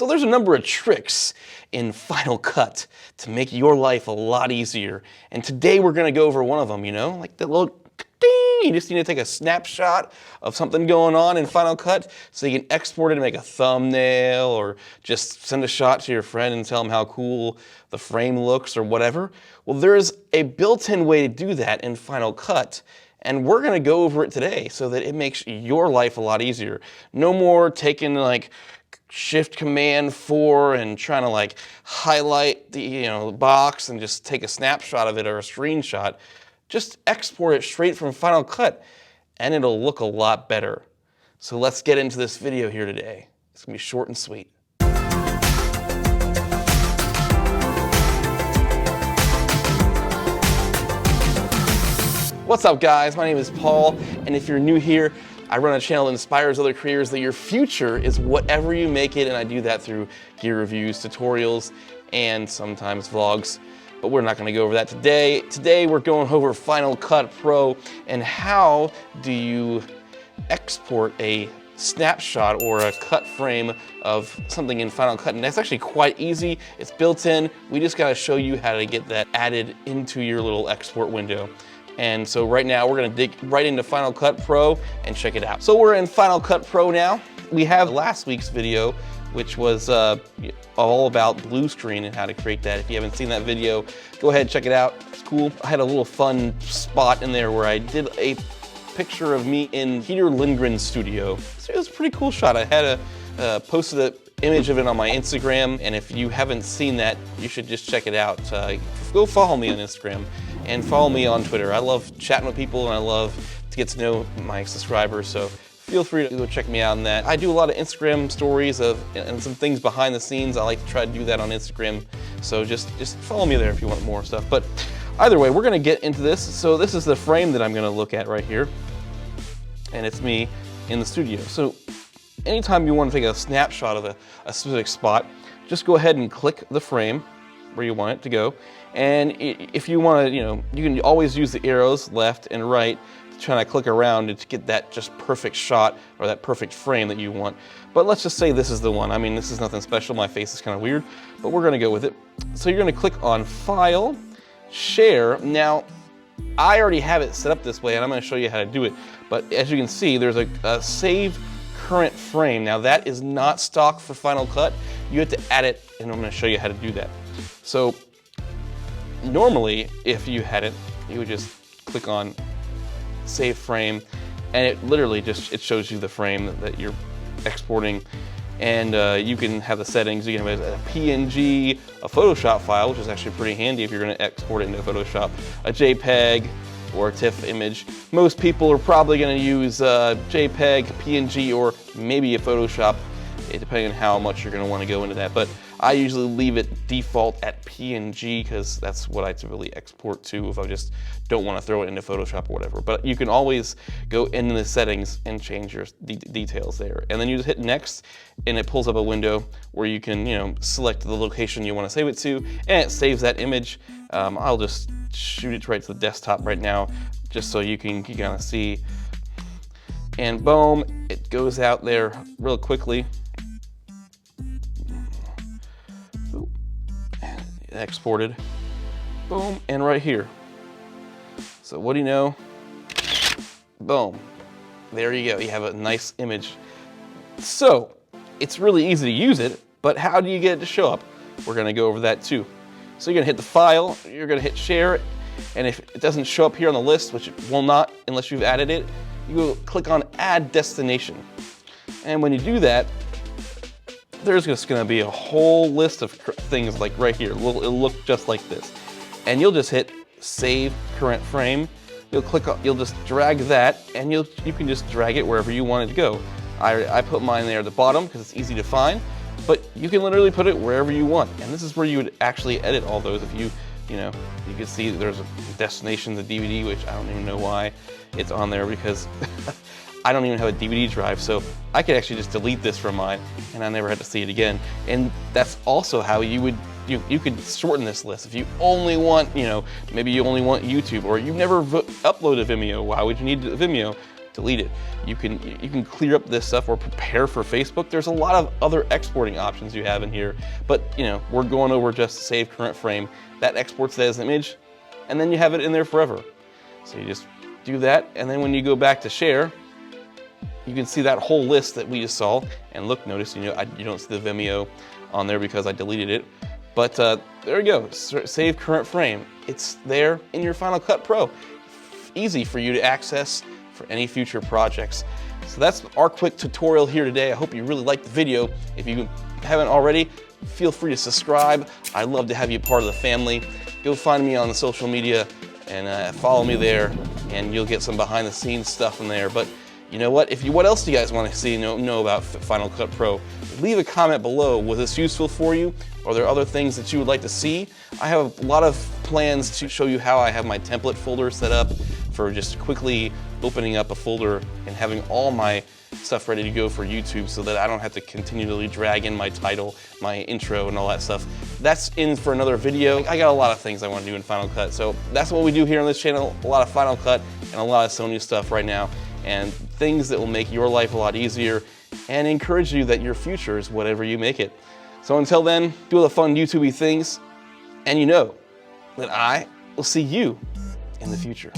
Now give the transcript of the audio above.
So there's a number of tricks in Final Cut to make your life a lot easier. And today we're gonna go over one of them, like the little ding. You just need to take a snapshot of something going on in Final Cut so you can export it and make a thumbnail, or just send a shot to your friend and tell them how cool the frame looks or whatever. Well, there's a built-in way to do that in Final Cut, and we're gonna go over it today so that it makes your life a lot easier. No more taking Shift Command 4 and trying to highlight the box and just take a snapshot of it or a screenshot. Just export it straight from Final Cut and it'll look a lot better. So let's get into this video here today. It's gonna be short and sweet. What's up guys, my name is Paul, and if you're new here, I run a channel that inspires other creators that your future is whatever you make it, and I do that through gear reviews, tutorials, and sometimes vlogs. But we're not gonna go over that today. Today we're going over Final Cut Pro and how do you export a snapshot or a cut frame of something in Final Cut. And that's actually quite easy. It's built in. We just gotta show you how to get that added into your little export window. And so right now we're gonna dig right into Final Cut Pro and check it out. So we're in Final Cut Pro now. We have last week's video, which was all about blue screen and how to create that. If you haven't seen that video, go ahead and check it out. It's cool. I had a little fun spot in there where I did a picture of me in Peter Lindgren's studio. So it was a pretty cool shot. I had posted an image of it on my Instagram, and if you haven't seen that, you should just check it out. Go follow me on Instagram and follow me on Twitter. I love chatting with people and I love to get to know my subscribers, so feel free to go check me out on that. I do a lot of Instagram stories and some things behind the scenes. I like to try to do that on Instagram, so just follow me there if you want more stuff. But either way, we're gonna get into this. So this is the frame that I'm gonna look at right here, and it's me in the studio. So anytime you want to take a snapshot of a specific spot, just go ahead and click the frame where you want it to go. And if you want to, you can always use the arrows left and right to try to click around and to get that just perfect shot or that perfect frame that you want. But let's just say this is the one. I mean, this is nothing special. My face is kind of weird, but we're going to go with it. So you're going to click on File, Share. Now, I already have it set up this way, and I'm going to show you how to do it. But as you can see, there's a Save Current Frame. Now, that is not stock for Final Cut. You have to add it, and I'm going to show you how to do that. So normally, if you had it, you would just click on Save Frame, and it literally it shows you the frame that you're exporting. And you can have the settings. You can have a PNG, a Photoshop file, which is actually pretty handy if you're going to export it into Photoshop, a JPEG, or a TIFF image. Most people are probably going to use JPEG, PNG, or maybe a Photoshop, depending on how much you're going to want to go into that. But I usually leave it default at PNG because that's what I typically export to if I just don't want to throw it into Photoshop or whatever. But you can always go into the settings and change your details there. And then you just hit next, and it pulls up a window where you can, select the location you want to save it to, and it saves that image. I'll just shoot it right to the desktop right now, just so you can kind of see. And boom, it goes out there real quickly. Exported, boom, and right here. So what do you know? Boom, there you go. You have a nice image. So it's really easy to use it, but how do you get it to show up? We're gonna go over that too. So you're gonna hit the file, you're gonna hit share, and if it doesn't show up here on the list, which it will not unless you've added it, you will click on Add Destination. And when you do that, there's just gonna be a whole list of things right here. It'll look just like this. And you'll just hit Save Current Frame. You'll just drag that, and you can just drag it wherever you want it to go. I put mine there at the bottom because it's easy to find, but you can literally put it wherever you want. And this is where you would actually edit all those. If you can see there's a destination, the DVD, which I don't even know why it's on there because I don't even have a DVD drive, so I could actually just delete this from mine and I never had to see it again. And that's also how you could shorten this list. If you only want, maybe you only want YouTube, or you've never uploaded Vimeo. Why would you need Vimeo? delete it. You can clear up this stuff or prepare for Facebook. There's a lot of other exporting options you have in here, but we're going over just save current frame. That exports it as an image, and then you have it in there forever. So you just do that, and then when you go back to share, you can see that whole list that we just saw. And look, notice you don't see the Vimeo on there because I deleted it. But there you go, save current frame. It's there in your Final Cut Pro. Easy for you to access for any future projects. So that's our quick tutorial here today. I hope you really liked the video. If you haven't already, feel free to subscribe. I'd love to have you part of the family. Go find me on the social media and follow me there, and you'll get some behind the scenes stuff in there. But you know what? What else do you guys want to see know about Final Cut Pro? Leave a comment below. Was this useful for you? Are there other things that you would like to see? I have a lot of plans to show you how I have my template folder set up for just quickly opening up a folder and having all my stuff ready to go for YouTube so that I don't have to continually drag in my title, my intro, and all that stuff. That's in for another video. I got a lot of things I want to do in Final Cut, so that's what we do here on this channel. A lot of Final Cut and a lot of Sony stuff right now, and things that will make your life a lot easier and encourage you that your future is whatever you make it. So until then, do all the fun YouTube-y things, and that I will see you in the future.